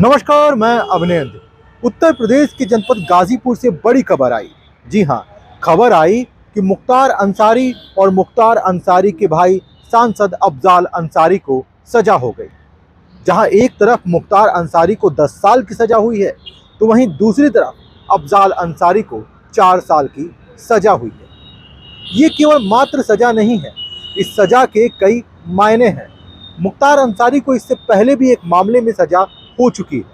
नमस्कार, मैं अभिनंदन। उत्तर प्रदेश के जनपद गाजीपुर से बड़ी खबर आई। जी हाँ, खबर आई कि मुख्तार अंसारी और मुख्तार अंसारी के भाई सांसद अफजाल अंसारी को सजा हो गई। जहां एक तरफ मुख्तार अंसारी को 10 साल की सजा हुई है, तो वहीं दूसरी तरफ अफजाल अंसारी को 4 साल की सजा हुई है। ये केवल मात्र सजा नहीं है, इस सजा के कई मायने हैं। मुख्तार अंसारी को इससे पहले भी एक मामले में सजा हो चुकी है,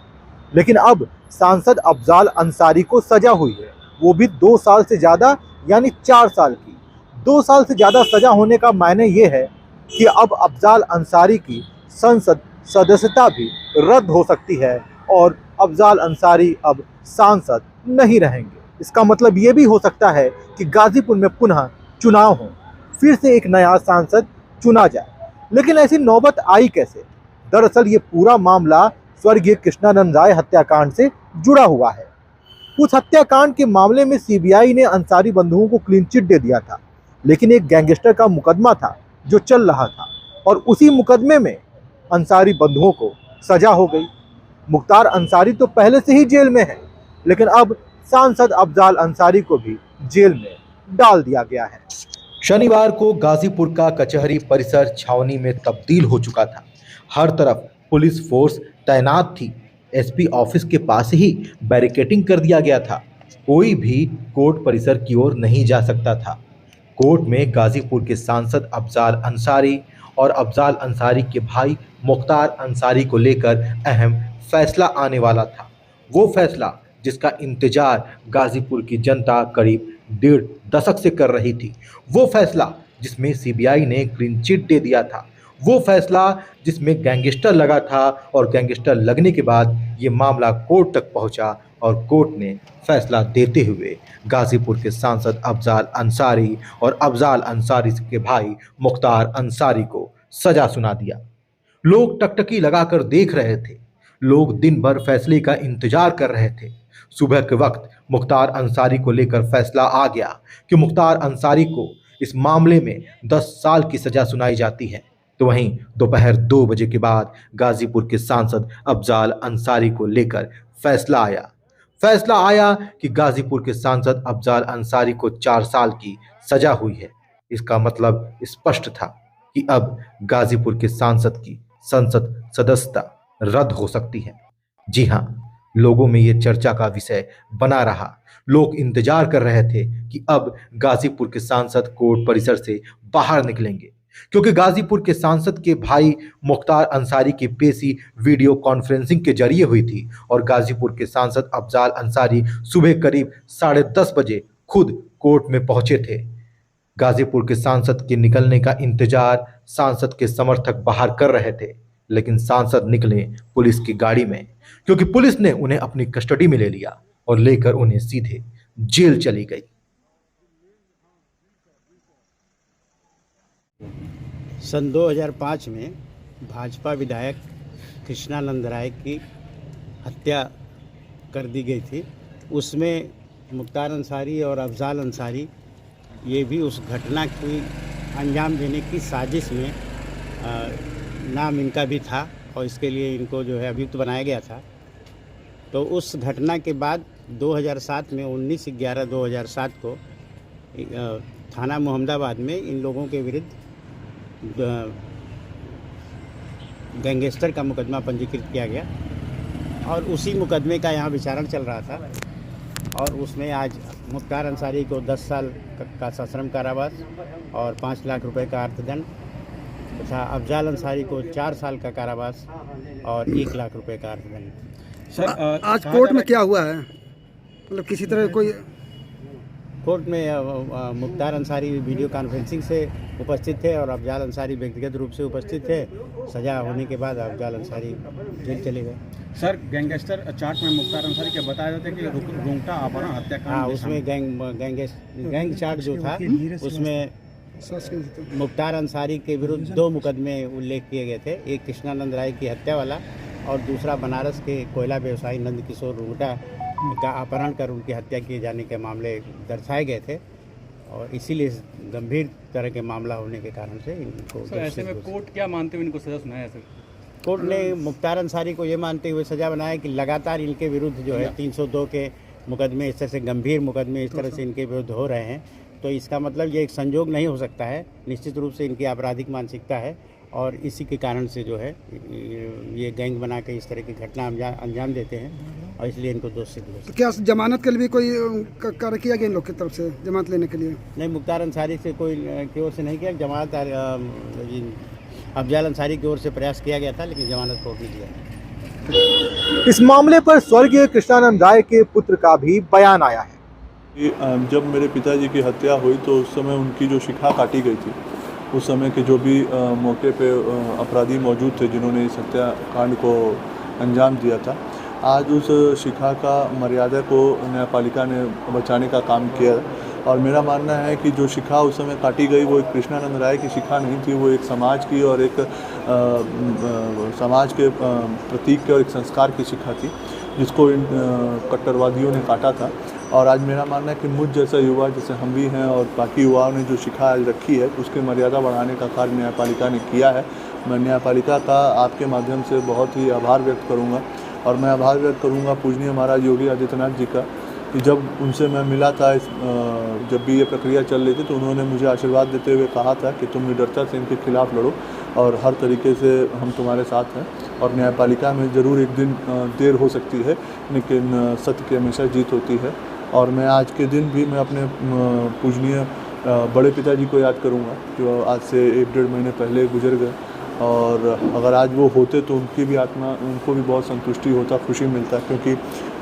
लेकिन अब सांसद अफजाल अंसारी को सजा हुई है, वो भी 2 साल से ज़्यादा, यानी 4 साल की। 2 साल से ज़्यादा सजा होने का मायने ये है कि अब अफजाल अंसारी की संसद सदस्यता भी रद्द हो सकती है और अफजाल अंसारी अब सांसद नहीं रहेंगे। इसका मतलब ये भी हो सकता है कि गाजीपुर में पुनः चुनाव हो, फिर से एक नया सांसद चुना जाए। लेकिन ऐसी नौबत आई कैसे? दरअसल ये पूरा मामला स्वर्गीय कृष्णानंद राय हत्याकांड से जुड़ा हुआ है। उस हत्याकांड के मामले में सीबीआई ने अंसारी बंधुओं को क्लीन चिट दे दिया था, लेकिन एक गैंगस्टर का मुकदमा था जो चल रहा था और उसी मुकदमे में अंसारी बंधुओं को सजा हो गई। मुख्तार अंसारी तो पहले से ही जेल में है, लेकिन अब सांसद अफजाल अंसारी को भी जेल में डाल दिया गया है। शनिवार को गाजीपुर का कचहरी परिसर छावनी में तब्दील हो चुका था। हर तरफ पुलिस फोर्स तैनात थी। एसपी ऑफिस के पास ही बैरिकेडिंग कर दिया गया था। कोई भी कोर्ट परिसर की ओर नहीं जा सकता था। कोर्ट में गाजीपुर के सांसद अफजाल अंसारी और अफजाल अंसारी के भाई मुख्तार अंसारी को लेकर अहम फैसला आने वाला था। वो फैसला जिसका इंतजार गाजीपुर की जनता करीब 1.5 दशक से कर रही थी। वो फैसला जिसमें सीबीआई ने क्लीन चिट दे दिया था। वो फैसला जिसमें गैंगस्टर लगा था और गैंगस्टर लगने के बाद ये मामला कोर्ट तक पहुंचा और कोर्ट ने फैसला देते हुए गाजीपुर के सांसद अफजाल अंसारी और अफजाल अंसारी के भाई मुख्तार अंसारी को सजा सुना दिया। लोग टकटकी लगाकर देख रहे थे। लोग दिन भर फैसले का इंतजार कर रहे थे। सुबह के वक्त मुख्तार अंसारी को लेकर फैसला आ गया कि मुख्तार अंसारी को इस मामले में 10 साल की सजा सुनाई जाती है। तो वहीं दोपहर 2 बजे के बाद गाजीपुर के सांसद अफजाल अंसारी को लेकर फैसला आया। फैसला आया कि गाजीपुर के सांसद अफजाल अंसारी को 4 साल की सजा हुई है। इसका मतलब स्पष्ट था कि अब गाजीपुर के सांसद की संसद सदस्यता रद्द हो सकती है। जी हाँ, लोगों में ये चर्चा का विषय बना रहा। लोग इंतजार कर रहे थे कि अब गाजीपुर के सांसद कोर्ट परिसर से बाहर निकलेंगे, क्योंकि गाजीपुर के सांसद के भाई मुख्तार अंसारी की पेशी वीडियो कॉन्फ्रेंसिंग के जरिए हुई थी और गाजीपुर के सांसद अफजाल अंसारी सुबह करीब 10:30 बजे खुद कोर्ट में पहुंचे थे। गाजीपुर के सांसद के निकलने का इंतजार सांसद के समर्थक बाहर कर रहे थे, लेकिन सांसद निकले पुलिस की गाड़ी में, क्योंकि पुलिस ने उन्हें अपनी कस्टडी में ले लिया और लेकर उन्हें सीधे जेल चली गई। सन 2005 में भाजपा विधायक कृष्णानंद राय की हत्या कर दी गई थी। उसमें मुख्तार अंसारी और अफजाल अंसारी ये भी उस घटना की अंजाम देने की साजिश में नाम इनका भी था और इसके लिए इनको जो है अभियुक्त बनाया गया था। तो उस घटना के बाद 2007 में 19/11/2007 को थाना मोहम्मदाबाद में इन लोगों के विरुद्ध गैंगस्टर का मुकदमा पंजीकृत किया गया और उसी मुकदमे का यहाँ विचारण चल रहा था और उसमें आज मुख्तार अंसारी को 10 साल का सश्रम कारावास और 5 लाख रुपए का अर्थदंड तथा अफजाल अंसारी को 4 साल का कारावास और 1 लाख रुपए का अर्थदंड। सर आज कोर्ट में क्या हुआ है? मतलब किसी तरह कोई कोर्ट में मुख्तार अंसारी वीडियो कॉन्फ्रेंसिंग से उपस्थित थे और अफजाल अंसारी व्यक्तिगत रूप से उपस्थित थे। सजा होने के बाद अफजाल अंसारी जेल चले गए। सर, गैंगस्टर चार्ट में मुख्तार अंसारी के बताया जाता है कि रोंगटा अपहरण हत्याकांड। हाँ, उसमें गैंग चार्ट जो था उसमें मुख्तार अंसारी के विरुद्ध 2 मुकदमे उल्लेख किए गए थे। एक कृष्णानंद राय की हत्या वाला और दूसरा बनारस के कोयला व्यवसायी नंद किशोर रोंगटा का अपहरण कर उनकी हत्या किए जाने के मामले दर्शाए गए थे और इसीलिए गंभीर तरह के मामला होने के कारण से इनको। सर, ऐसे में कोर्ट क्या मानते हुए इनको सजा सुनाया? सर, कोर्ट ने मुख्तार अंसारी को ये मानते हुए सज़ा बनाया कि लगातार इनके विरुद्ध जो है 302 के मुकदमे, इस तरह से गंभीर मुकदमे इस तरह से इनके विरुद्ध हो रहे हैं, तो इसका मतलब ये एक संजोग नहीं हो सकता है। निश्चित रूप से इनकी आपराधिक मानसिकता है और इसी के कारण से जो है ये गैंग बना के इस तरह की घटना अंजाम देते हैं और इसलिए इनको दोष सिद्ध हो सकता है। क्या जमानत के लिए भी कोई कार्य किया गया इन लोग की तरफ से जमानत लेने के लिए? नहीं, मुख्तार अंसारी से कोई की ओर से नहीं किया, जमानत अफजाल अंसारी की ओर से प्रयास किया गया था, लेकिन जमानत कोर्ट ने दिया। इस मामले पर स्वर्गीय कृष्णानंद राय के पुत्र का भी बयान आया है। जब मेरे पिताजी की हत्या हुई तो उस समय उनकी जो शिखा काटी गई थी, उस समय के जो भी मौके पे अपराधी मौजूद थे जिन्होंने इस हत्याकांड को अंजाम दिया था, आज उस शिखा का मर्यादा को न्यायपालिका ने बचाने का काम किया। और मेरा मानना है कि जो शिखा उस समय काटी गई वो एक कृष्णानंद राय की शिखा नहीं थी, वो एक समाज की और एक समाज के प्रतीक के और एक संस्कार की शिखा थी जिसको इन कट्टरवादियों ने काटा था। और आज मेरा मानना है कि मुझ जैसा युवा, जैसे हम भी हैं और बाकी युवाओं ने जो शिखा आज रखी है उसकी मर्यादा बढ़ाने का कार्य न्यायपालिका ने किया है। मैं न्यायपालिका का आपके माध्यम से बहुत ही आभार व्यक्त करूंगा और मैं आभार व्यक्त करूंगा पूजनीय महाराज योगी आदित्यनाथ जी का कि जब उनसे मैं मिला था जब भी ये प्रक्रिया चल रही थी तो उन्होंने मुझे आशीर्वाद देते हुए कहा था कि तुम निडरता से इनके खिलाफ़ लड़ो और हर तरीके से हम तुम्हारे साथ हैं और न्यायपालिका में ज़रूर एक दिन देर हो सकती है लेकिन सत्य की हमेशा जीत होती है। और मैं आज के दिन भी मैं अपने पूजनीय बड़े पिताजी को याद करूंगा जो आज से 1-1.5 महीने पहले गुजर गए और अगर आज वो होते तो उनकी भी आत्मा, उनको भी बहुत संतुष्टि होता, खुशी मिलता, क्योंकि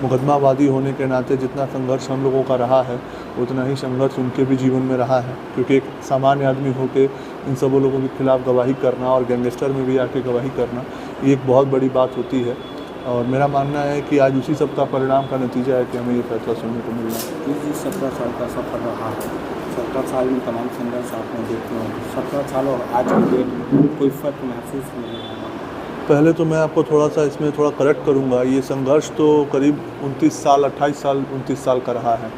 मुकदमावादी होने के नाते जितना संघर्ष हम लोगों का रहा है उतना ही संघर्ष उनके भी जीवन में रहा है। क्योंकि एक सामान्य आदमी होकर इन सब लोगों के खिलाफ़ गवाही करना और गैंगस्टर में भी आके गवाही करना ये एक बहुत बड़ी बात होती है और मेरा मानना है कि आज उसी सब का परिणाम का नतीजा है कि हमें ये फैसला सुनने को मिल रहा है। 17 साल का सफ़र रहा है, 17 साल में तमाम संघर्ष आपने देखे हैं, 17 साल और आज की डेट कोई फ़र्क महसूस नहीं हो रहा? पहले तो मैं आपको थोड़ा सा इसमें थोड़ा करेक्ट करूंगा, ये संघर्ष तो करीब 29 साल 28 साल 29 साल का रहा है।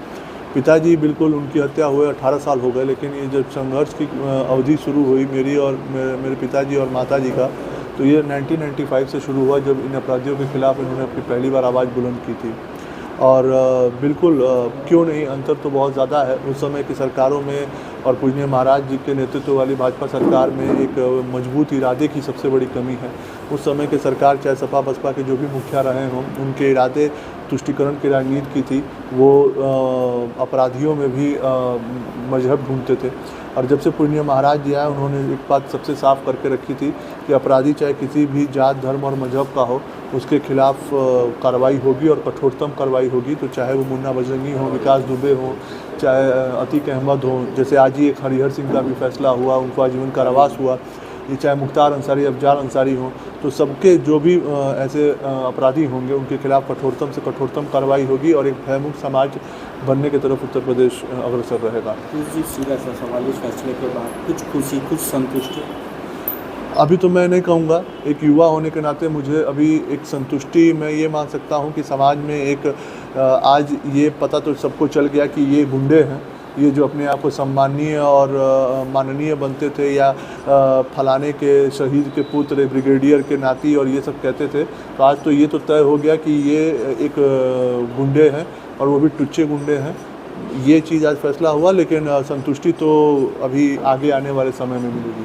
पिताजी बिल्कुल उनकी हत्या हुए 18 साल हो गए, लेकिन ये जब संघर्ष की अवधि शुरू हुई मेरी और मेरे पिताजी और माताजी का, तो ये 1995 से शुरू हुआ जब इन अपराधियों के खिलाफ़ इन्होंने अपनी पहली बार आवाज़ बुलंद की थी। और बिल्कुल क्यों नहीं, अंतर तो बहुत ज़्यादा है। उस समय की सरकारों में और पूजनीय महाराज जी के नेतृत्व वाली भाजपा सरकार में एक मजबूत इरादे की सबसे बड़ी कमी है। उस समय के सरकार, चाहे सपा बसपा के जो भी मुखिया रहे हों, उनके इरादे तुष्टिकरण की राजनीति की थी। वो अपराधियों में भी मजहब ढूंढते थे और जब से पूजनीय महाराज जी आए उन्होंने एक बात सबसे साफ करके रखी थी कि अपराधी चाहे किसी भी जात, धर्म और मजहब का हो, उसके खिलाफ़ कार्रवाई होगी और कठोरतम कार्रवाई होगी। तो चाहे वो मुन्ना बजरंगी हो, विकास दुबे हो, चाहे अतीक अहमद हो, जैसे आज ही एक हरिहर सिंह का भी फैसला हुआ, उनको आजीवन कारावास हुआ, ये चाहे मुख्तार अंसारी, अफजाल अंसारी हों, तो सबके जो भी ऐसे अपराधी होंगे उनके खिलाफ़ कठोरतम से कठोरतम कार्रवाई होगी और एक भयमुक्त समाज बनने की तरफ उत्तर प्रदेश अग्रसर रहेगा। जी, सीधा सा सवाल, इस फैसले के बाद कुछ खुशी, कुछ संतुष्टि? अभी तो मैं नहीं कहूँगा, एक युवा होने के नाते मुझे अभी एक संतुष्टि मैं ये मान सकता हूँ कि समाज में एक आज ये पता तो सबको चल गया कि ये गुंडे हैं, ये जो अपने आप को सम्माननीय और माननीय बनते थे या फलाने के शहीद के पुत्र, ब्रिगेडियर के नाती और ये सब कहते थे, तो आज तो ये तो तय हो गया कि ये एक गुंडे हैं और वो भी टुच्चे गुंडे हैं। ये चीज़ आज फैसला हुआ, लेकिन संतुष्टि तो अभी आगे आने वाले समय में मिलेगी।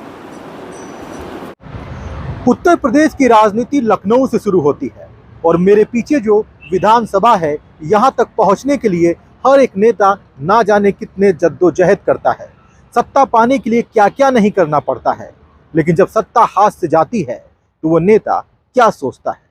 उत्तर प्रदेश की राजनीति लखनऊ से शुरू होती है और मेरे पीछे जो विधानसभा है, यहाँ तक पहुँचने के लिए हर एक नेता ना जाने कितने जद्दोजहद करता है, सत्ता पाने के लिए क्या क्या नहीं करना पड़ता है, लेकिन जब सत्ता हाथ से जाती है तो वो नेता क्या सोचता है।